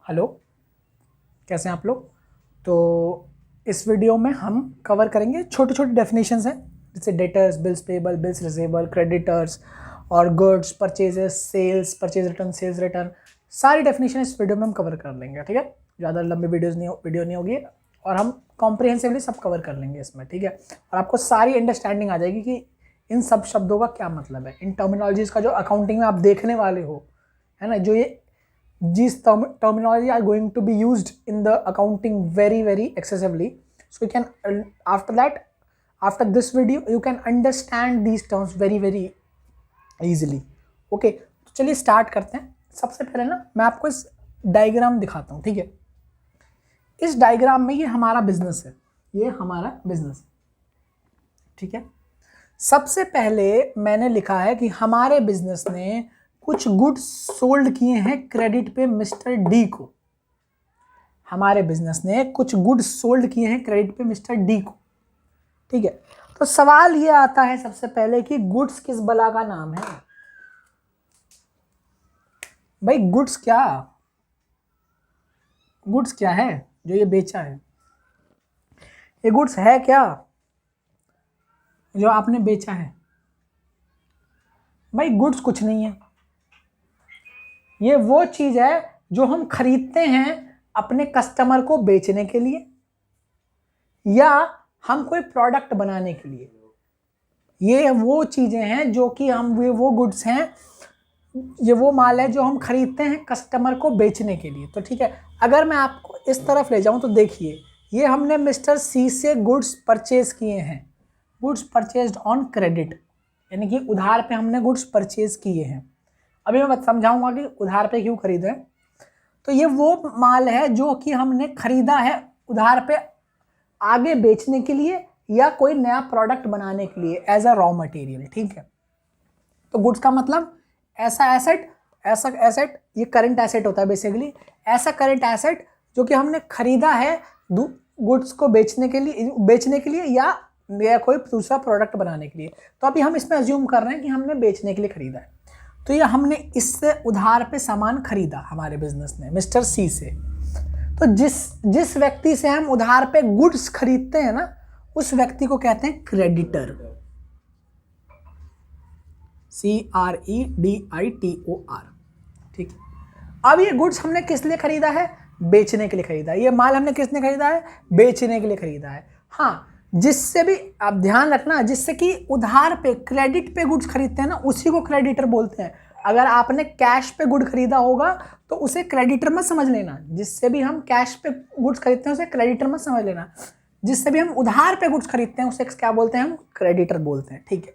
Hello, कैसे हैं आप लोग। तो इस वीडियो में हम कवर करेंगे छोटे छोटे डेफिनेशंस हैं, जैसे debtors, bills payable, bills receivable, creditors और goods, purchases, sales, purchase return, sales return. सारी डेफिनेशन इस वीडियो में हम कवर कर लेंगे, ठीक है। ज़्यादा लंबी वीडियो नहीं होगी और हम कॉम्प्रिहेंसिवली सब कवर कर लेंगे इसमें, ठीक है। और आपको सारी अंडरस्टैंडिंग आ जाएगी कि इन सब शब्दों का क्या मतलब है, इन टर्मिनोलॉजीज़ का जो अकाउंटिंग में आप देखने वाले हो, है ना। जो ये these terminology are going to be used in the accounting very excessively, so you can after this video you can understand these terms very easily. okay, तो चलिए स्टार्ट करते हैं। सबसे पहले ना मैं आपको इस डायग्राम दिखाता हूँ, ठीक है। इस डायग्राम में ये हमारा बिजनेस है, ये हमारा बिजनेस है, ठीक है। सबसे पहले मैंने लिखा है कि हमारे बिजनेस ने कुछ गुड्स सोल्ड किए हैं क्रेडिट पे मिस्टर डी को। हमारे बिजनेस ने कुछ गुड्स सोल्ड किए हैं क्रेडिट पे मिस्टर डी को, ठीक है। तो सवाल ये आता है सबसे पहले कि गुड्स किस बला का नाम है। भाई गुड्स क्या है जो ये बेचा है? ये गुड्स है क्या जो आपने बेचा है? भाई गुड्स कुछ नहीं है, ये वो चीज है जो हम खरीदते हैं अपने कस्टमर को बेचने के लिए या हम कोई प्रोडक्ट बनाने के लिए। ये वो चीजें हैं जो कि हम वो गुड्स हैं, ये वो माल है जो हम खरीदते हैं कस्टमर को बेचने के लिए। तो ठीक है, अगर मैं आपको इस तरफ ले जाऊं तो देखिए, ये हमने मिस्टर सी से गुड्स परचेज किए हैं, गुड्स परचेज्ड ऑन क्रेडिट, यानी कि उधार पे हमने गुड्स परचेज किए हैं। अभी मैं समझाऊंगा कि उधार पे क्यों खरीदे। तो ये वो माल है जो कि हमने खरीदा है उधार पे आगे बेचने के लिए या कोई नया प्रोडक्ट बनाने के लिए एज अ रॉ मटेरियल, ठीक है। तो गुड्स का मतलब ऐसा एसेट ये करंट एसेट होता है बेसिकली, ऐसा करंट एसेट जो कि हमने खरीदा है गुड्स को बेचने के लिए या कोई दूसरा प्रोडक्ट बनाने के लिए। तो अभी हम इसमें अज्यूम कर रहे हैं कि हमने बेचने के लिए खरीदा है, तो ये हमने इससे उधार पे सामान खरीदा हमारे बिजनेस ने मिस्टर सी से। तो जिस व्यक्ति से हम उधार पे गुड्स खरीदते हैं ना, उस व्यक्ति को कहते हैं क्रेडिटर, CREDITOR, ठीक है। अब ये गुड्स हमने किस लिए खरीदा है? बेचने के लिए खरीदा है। ये माल हमने किसने खरीदा है? बेचने के लिए खरीदा है। हाँ, जिससे भी आप ध्यान रखना, जिससे कि उधार पे क्रेडिट पे गुड्स खरीदते हैं ना, उसी को क्रेडिटर बोलते हैं। अगर आपने कैश पे गुड खरीदा होगा तो उसे क्रेडिटर मत समझ लेना। जिससे भी हम कैश पे गुड्स खरीदते हैं उसे क्रेडिटर मत समझ लेना। जिससे भी हम उधार पे गुड्स खरीदते हैं उसे क्या बोलते हैं? हम क्रेडिटर बोलते हैं, ठीक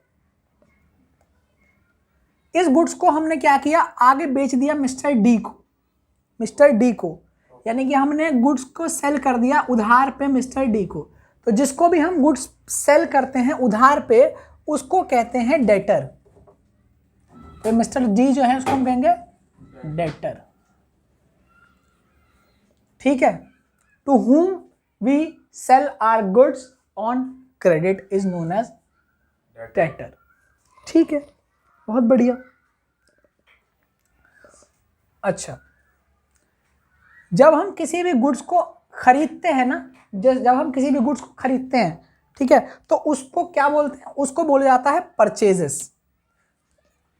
है। इस गुड्स को हमने क्या किया? आगे बेच दिया मिस्टर डी को, यानी कि हमने गुड्स को सेल कर दिया उधार पे मिस्टर डी को। तो जिसको भी हम गुड्स सेल करते हैं उधार पे उसको कहते हैं डेटर। तो मिस्टर डी जो है उसको हम कहेंगे डेटर, ठीक है। To whom we sell our goods on credit is known as debtor, ठीक है। बहुत बढ़िया। अच्छा, जब हम किसी भी गुड्स को खरीदते हैं ना, जब हम किसी भी गुड्स को खरीदते हैं, ठीक है, तो उसको क्या बोलते हैं? उसको बोला जाता है परचेजेस।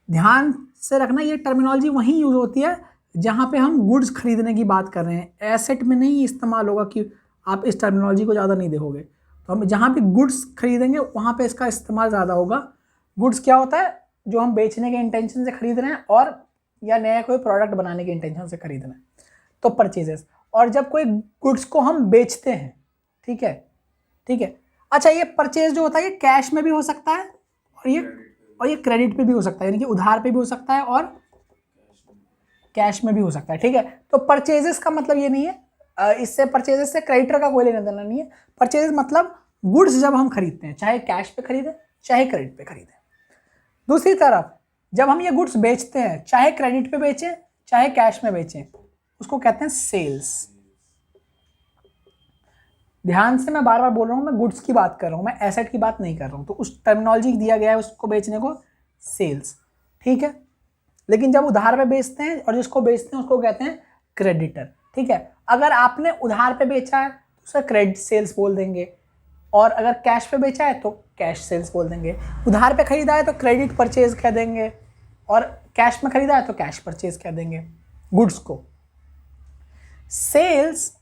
ध्यान से रखना, ये टर्मिनोलॉजी वहीं यूज होती है जहां पे हम गुड्स खरीदने की बात कर रहे हैं। एसेट में नहीं इस्तेमाल होगा, कि आप इस टर्मिनोलॉजी को ज़्यादा नहीं देखोगे। तो हम जहां पे गुड्स खरीदेंगे वहां पे इसका इस्तेमाल ज़्यादा होगा। गुड्स क्या होता है? जो हम बेचने के इंटेंशन से खरीद रहे हैं और या नया कोई प्रोडक्ट बनाने के इंटेंशन से खरीद रहे हैं, तो परचेजेस। और जब कोई गुड्स को हम बेचते हैं, ठीक है। अच्छा, ये परचेज जो होता है ये कैश में भी हो सकता है और ये क्रेडिट पे भी हो सकता है, यानी कि उधार पे भी हो सकता है और कैश में भी हो सकता है, ठीक है। तो परचेजेस का मतलब ये नहीं है, इससे परचेजेस से क्रेडिटर का कोई लेना देना नहीं है। परचेजेस मतलब गुड्स जब हम खरीदते हैं, चाहे कैश पे खरीदें चाहे क्रेडिट पे खरीदें। दूसरी तरफ जब हम ये गुड्स बेचते हैं, चाहे क्रेडिट पे बेचें चाहे कैश में बेचें, उसको कहते हैं सेल्स। ध्यान से मैं बार बार बोल रहा हूँ, मैं गुड्स की बात कर रहा हूँ, मैं एसेट की बात नहीं कर रहा हूँ। तो उस टर्मिनोलॉजी दिया गया है उसको बेचने को सेल्स, ठीक है। लेकिन जब उधार पे बेचते हैं और जिसको बेचते हैं उसको कहते हैं क्रेडिटर। ठीक है। अगर आपने उधार पे बेचा है तो उसे क्रेडिट सेल्स बोल देंगे, और अगर कैश पे बेचा है तो कैश सेल्स बोल देंगे। उधार पे खरीदा है तो क्रेडिट परचेज कह देंगे, और कैश में खरीदा है तो कैश परचेज कह देंगे गुड्स को। सेल्स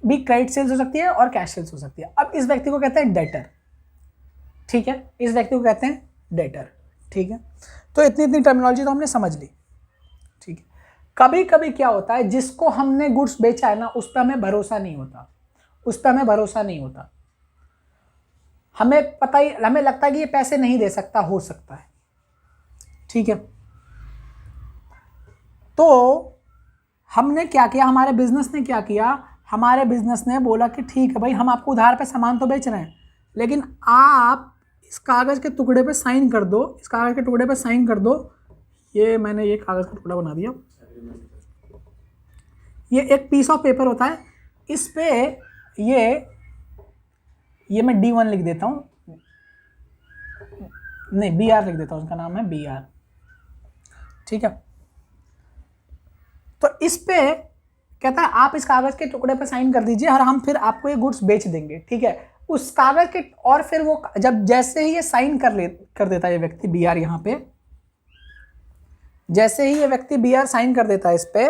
भी क्रेडिट सेल्स हो सकती है और कैश सेल्स हो सकती है। अब इस व्यक्ति को कहते हैं डेटर, ठीक है, इस व्यक्ति को कहते हैं डेटर, ठीक है। तो इतनी टर्मिनोलॉजी तो हमने समझ ली, ठीक है। कभी कभी क्या होता है, जिसको हमने गुड्स बेचा है ना, उस पर हमें भरोसा नहीं होता, हमें लगता है कि ये पैसे नहीं दे सकता, हो सकता है, ठीक है। तो हमने क्या किया, हमारे बिजनेस ने क्या किया, हमारे बिजनेस ने बोला कि ठीक है भाई, हम आपको उधार पे सामान तो बेच रहे हैं, लेकिन आप इस कागज़ के टुकड़े पे साइन कर दो, इस कागज़ के टुकड़े पे साइन कर दो। ये मैंने ये कागज़ का टुकड़ा बना दिया, ये एक पीस ऑफ पेपर होता है, इस पे ये मैं D1 लिख देता हूँ, नहीं BR लिख देता हूँ, उसका नाम है BR, ठीक है। तो इस पे कहता है आप इस कागज़ के टुकड़े पे साइन कर दीजिए और हम फिर आपको ये गुड्स बेच देंगे, ठीक है। उस कागज़ के, और फिर वो जब जैसे ही ये साइन कर देता है ये व्यक्ति BR, यहाँ पे जैसे ही ये व्यक्ति BR साइन कर देता है इस पे,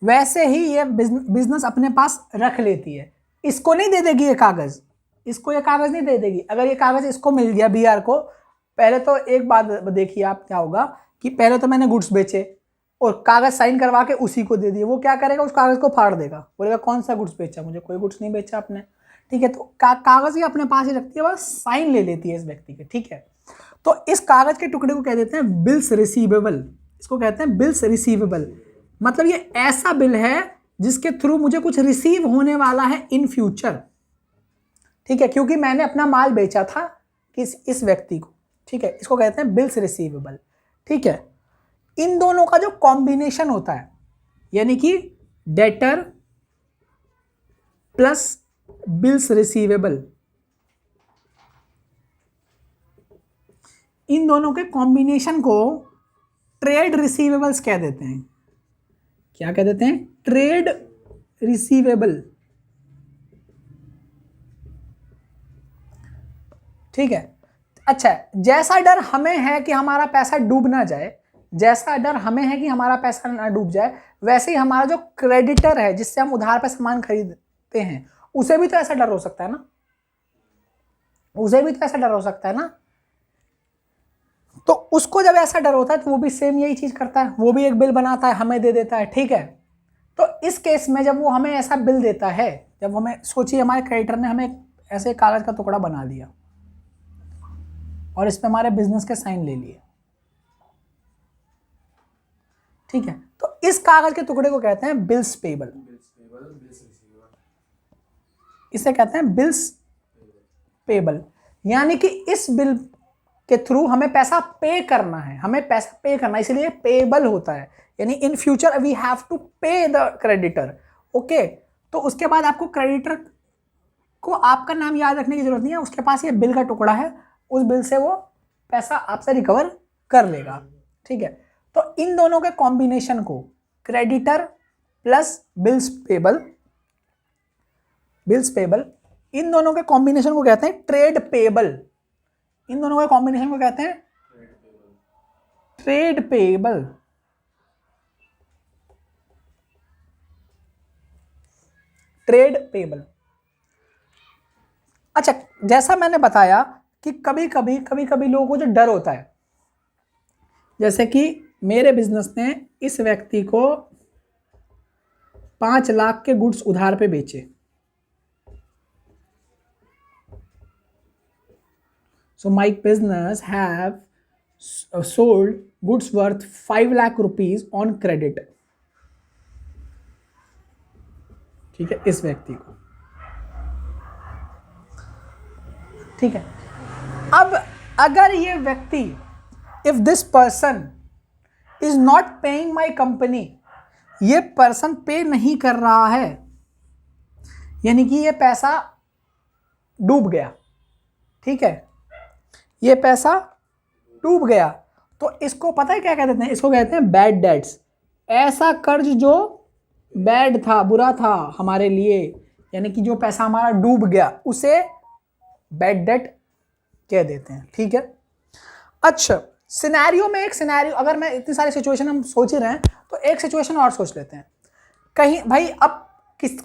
वैसे ही ये बिजनेस अपने पास रख लेती है। इसको नहीं दे देगी ये कागज़, इसको ये कागज़ नहीं दे देगी। अगर ये कागज़ इसको मिल गया BR को, पहले तो एक बात देखिए आप, क्या होगा कि पहले तो मैंने गुड्स बेचे और कागज़ साइन करवा के उसी को दे दिए, वो क्या करेगा, उस कागज़ को फाड़ देगा, बोलेगा कौन सा गुड्स बेचा, मुझे कोई गुड्स नहीं बेचा आपने, ठीक है। तो कागज़ ही अपने पास ही रखती है, बस साइन ले लेती है इस व्यक्ति के, ठीक है। तो इस कागज़ के टुकड़े को कह देते हैं बिल्स रिसीवेबल, इसको कहते हैं बिल्स रिसीवेबल। मतलब ये ऐसा बिल है जिसके थ्रू मुझे कुछ रिसीव होने वाला है इन फ्यूचर, ठीक है, क्योंकि मैंने अपना माल बेचा था इस व्यक्ति को, ठीक है। इसको कहते हैं बिल्स रिसीवेबल, ठीक है। इन दोनों का जो कॉम्बिनेशन होता है, यानी कि डेटर प्लस बिल्स रिसीवेबल, इन दोनों के कॉम्बिनेशन को ट्रेड रिसीवेबल्स कह देते हैं। क्या कह देते हैं, ट्रेड रिसीवेबल, ठीक है। अच्छा, जैसा डर हमें है कि हमारा पैसा डूब ना जाए, जैसा डर हमें है कि हमारा पैसा ना डूब जाए, वैसे ही हमारा जो क्रेडिटर है जिससे हम उधार पे सामान खरीदते हैं, उसे भी तो ऐसा डर हो सकता है ना, उसे भी तो ऐसा डर हो सकता है ना। तो उसको जब ऐसा डर होता है तो वो भी सेम यही चीज करता है, वो भी एक बिल बनाता है, हमें दे देता है, ठीक है। तो इस केस में जब वो हमें ऐसा बिल देता है, जब हमें, सोचिए हमारे क्रेडिटर ने हमें ऐसे कागज का टुकड़ा बना दिया और इस पे हमारे बिजनेस के साइन ले लिए, ठीक है। तो इस कागज के टुकड़े को कहते हैं बिल्स पेबल, इसे कहते हैं बिल्स पेबल। यानी कि इस बिल के थ्रू हमें पैसा पे करना है, हमें पैसा पे करना है, इसलिए पेबल होता है। यानी in future we have to pay the creditor, okay. तो उसके बाद आपको क्रेडिटर को आपका नाम याद रखने की जरूरत नहीं है, उसके पास ये बिल का टुकड़ा है, उस बिल से वो पैसा आपसे रिकवर कर लेगा, ठीक है। तो इन दोनों के कॉम्बिनेशन को, क्रेडिटर प्लस बिल्स पेबल, इन दोनों के कॉम्बिनेशन को कहते हैं ट्रेड पेबल, इन दोनों के कॉम्बिनेशन को कहते हैं ट्रेड पेबल। Trade payable. अच्छा, जैसा मैंने बताया कि कभी कभी लोगों को जो डर होता है, जैसे कि मेरे बिजनेस ने इस व्यक्ति को 5 लाख के गुड्स उधार पे बेचे। So my business have sold goods worth 5 lakh rupees on credit, ठीक है, इस व्यक्ति को, ठीक है। अब अगर ये व्यक्ति, if this person is not paying my company, ये पर्सन पे नहीं कर रहा है, यानी कि ये पैसा डूब गया, ठीक है, ये पैसा डूब गया, तो इसको पता है क्या कह देते हैं, इसको कहते हैं बैड डेट्स। ऐसा कर्ज जो बैड था, बुरा था हमारे लिए, यानी कि जो पैसा हमारा डूब गया, उसे बैड डेट कह देते हैं। ठीक है। अच्छा, सिनेरियो में एक सिनेरियो, अगर मैं इतनी सारी सिचुएशन हम सोच ही रहे हैं तो एक सिचुएशन और सोच लेते हैं। कहीं भाई अब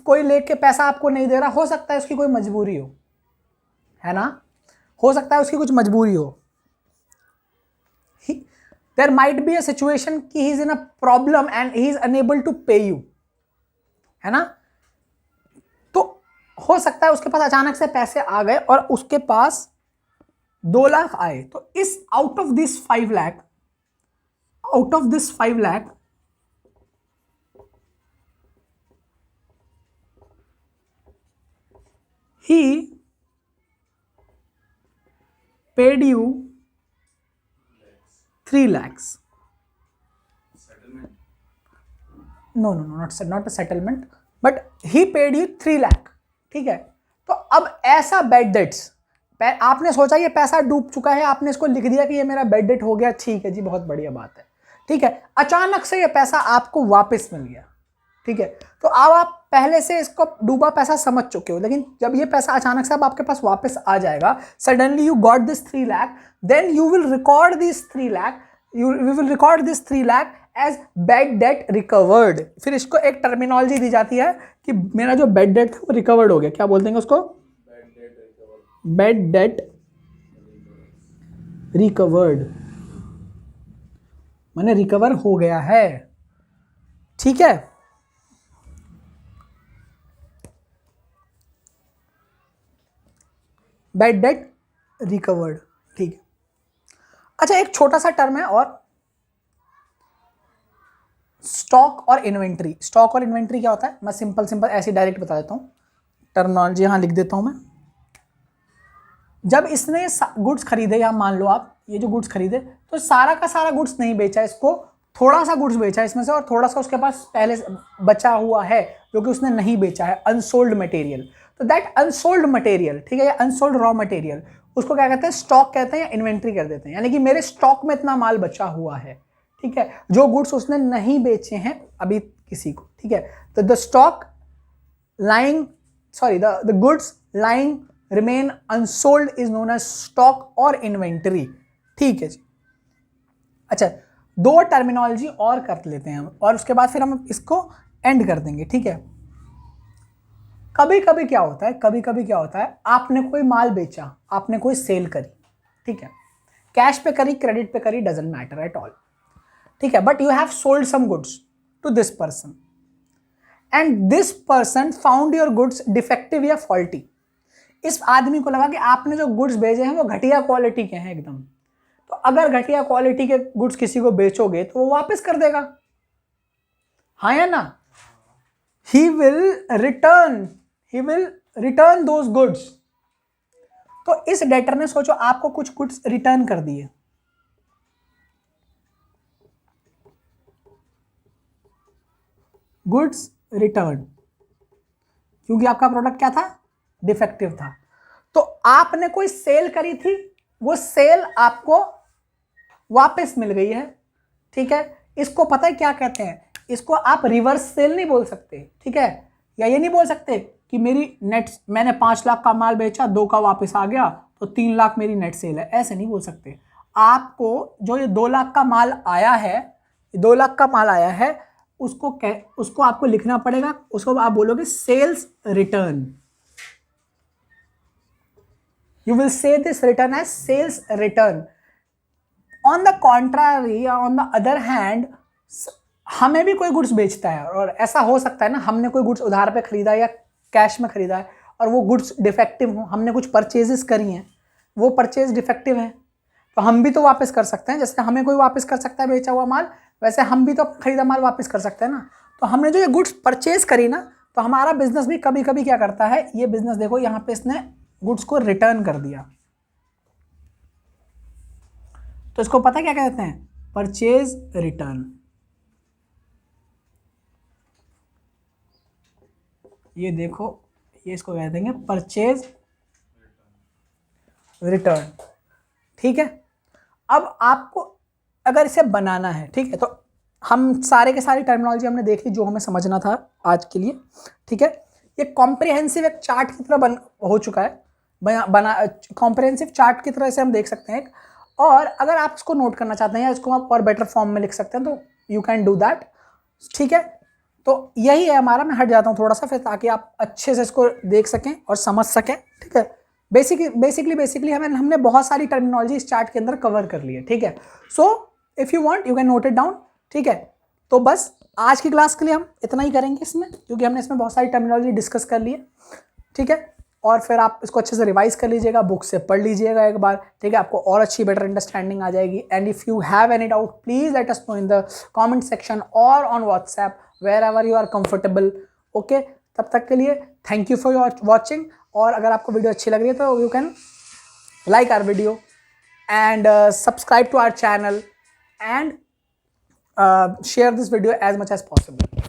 कोई लेके पैसा आपको नहीं दे रहा, हो सकता है उसकी कोई मजबूरी हो, है ना, हो सकता है उसकी कुछ मजबूरी हो। There might be a situation कि he is in a problem and he is unable to pay you, है ना। तो हो सकता है उसके पास अचानक से पैसे आ गए और उसके पास 2 लाख आए। तो इस out of this 5 lakh, out of this 5 lakh he paid you 3 lakhs. No, not a settlement, but he paid you 3 lakh. ठीक है। तो अब ऐसा बैड डेट्स, आपने सोचा ये पैसा डूब चुका है, आपने इसको लिख दिया कि ये मेरा बैड डेट हो गया, ठीक है जी, बहुत बढ़िया बात है। ठीक है, अचानक से ये पैसा आपको वापस मिल गया। ठीक है, तो अब आप पहले से इसको डूबा पैसा समझ चुके हो, लेकिन जब ये पैसा अचानक से अब आपके पास वापस आ जाएगा, suddenly you got this 3 lakh, then you will record this 3 lakh, you will record this 3 lakh as bad debt recovered. फिर इसको एक टर्मिनोलॉजी दी जाती है कि मेरा जो बैड डेट था वो रिकवर्ड हो गया। क्या बोलते हैं उसको? बैड डेट रिकवर्ड, माने रिकवर हो गया है। ठीक है, बैड डेट रिकवर्ड। ठीक है। अच्छा, एक छोटा सा टर्म है और, स्टॉक और इन्वेंट्री। स्टॉक और इन्वेंट्री क्या होता है, मैं सिंपल ऐसे डायरेक्ट बता देता हूँ, टर्मिनोलॉजी यहाँ लिख देता हूँ मैं। जब इसने गुड्स खरीदे, या मान लो आप ये जो गुड्स खरीदे, तो सारा का सारा गुड्स नहीं बेचा, इसको थोड़ा सा गुड्स बेचा इसमें से, और थोड़ा सा उसके पास पहले बचा हुआ है जो कि उसने नहीं बेचा है, अनसोल्ड मटेरियल। तो दैट अनसोल्ड मटेरियल, ठीक है, या अनसोल्ड रॉ मटेरियल, उसको क्या कहते हैं? स्टॉक कहते हैं या इन्वेंट्री कर देते हैं। यानी कि मेरे स्टॉक में इतना माल बचा हुआ है, ठीक है, जो गुड्स उसने नहीं बेचे हैं अभी किसी को। ठीक है, तो the stock lying, sorry, the goods lying remain unsold is known as stock और इन्वेंटरी। ठीक है जी। अच्छा, 2 टर्मिनोलॉजी और कर लेते हैं हम, और उसके बाद फिर हम इसको एंड कर देंगे। ठीक है। कभी कभी क्या होता है, आपने कोई माल बेचा, आपने कोई सेल करी, ठीक है, कैश पे करी, क्रेडिट पे करी, डजंट मैटर एट ऑल, ठीक है, but you have sold some goods to this person and this person found your goods defective या फॉल्टी। इस आदमी को लगा कि आपने जो गुड्स भेजे हैं वो घटिया क्वालिटी के हैं एकदम, तो अगर घटिया क्वालिटी के गुड्स किसी को बेचोगे तो वो वापस कर देगा, हाँ या ना? He will return those goods. तो इस डेटर ने सोचो आपको कुछ गुड्स रिटर्न कर दिए, गुड्स रिटर्न, क्योंकि आपका प्रोडक्ट क्या था? डिफेक्टिव था। तो आपने कोई सेल करी थी, वो सेल आपको वापस मिल गई है, ठीक है। इसको पता है क्या कहते हैं? इसको आप रिवर्स सेल नहीं बोल सकते, ठीक है, या ये नहीं बोल सकते कि मेरी नेट, मैंने 5 लाख का माल बेचा, 2 का वापस आ गया तो 3 लाख मेरी नेट सेल है, ऐसे नहीं बोल सकते। आपको जो ये 2 लाख का माल आया है, 2 लाख का माल आया है, उसको आपको लिखना पड़ेगा, उसको आप बोलोगे sales return. You will say this return as sales return. On the contrary, on the other hand, हमें भी कोई गुड्स बेचता है, और ऐसा हो सकता है ना, हमने कोई गुड्स उधार पे खरीदा या कैश में खरीदा है और वो गुड्स डिफेक्टिव हो, हमने कुछ परचेजेस करी हैं, वो परचेज डिफेक्टिव है, तो हम भी तो वापस कर सकते हैं। जैसे हमें कोई वापस कर सकता है बेचा हुआ माल, वैसे हम भी तो खरीदा माल वापस कर सकते हैं ना। तो हमने जो ये गुड्स परचेज करी ना, तो हमारा बिजनेस भी कभी कभी क्या करता है, ये बिजनेस देखो यहाँ पे इसने गुड्स को रिटर्न कर दिया, तो इसको पता क्या कहते हैं? Purchase return. ये देखो, ये इसको कह देंगे परचेज रिटर्न, ठीक है। अब आपको अगर इसे बनाना है, ठीक है, तो हम सारे के सारी टर्मिनोलॉजी हमने देख ली जो हमें समझना था आज के लिए, ठीक है। ये कॉम्प्रिहेंसिव एक चार्ट की तरह हो चुका है, बना कॉम्प्रिहेंसिव चार्ट की तरह से हम देख सकते हैं। और अगर आप इसको नोट करना चाहते हैं या इसको आप और बेटर फॉर्म में लिख सकते हैं तो यू कैन डू दैट, ठीक है। तो यही है हमारा, मैं हट जाता हूँ थोड़ा सा फिर ताकि आप अच्छे से इसको देख सकें और समझ सकें, ठीक है। बेसिकली हमने बहुत सारी टर्मिनोलॉजी इस चार्ट के अंदर कवर कर ली है, ठीक है। So if you want you can note it down, ठीक है। तो बस आज की क्लास के लिए हम इतना ही करेंगे इसमें, क्योंकि हमने इसमें बहुत सारी टर्मिनोलॉजी डिस्कस कर ली है, ठीक है। और फिर आप इसको अच्छे से रिवाइज कर लीजिएगा, बुक से पढ़ लीजिएगा एक बार, ठीक है। आपको और अच्छी बेटर अंडरस्टैंडिंग आ जाएगी। And if you have any doubt please let us know in the comment section और on WhatsApp wherever you are comfortable, okay। तब तक के लिए thank you for your watching. और अगर आपको वीडियो अच्छी लग रही है तो you can like our video and subscribe to our channel and share this video as much as possible.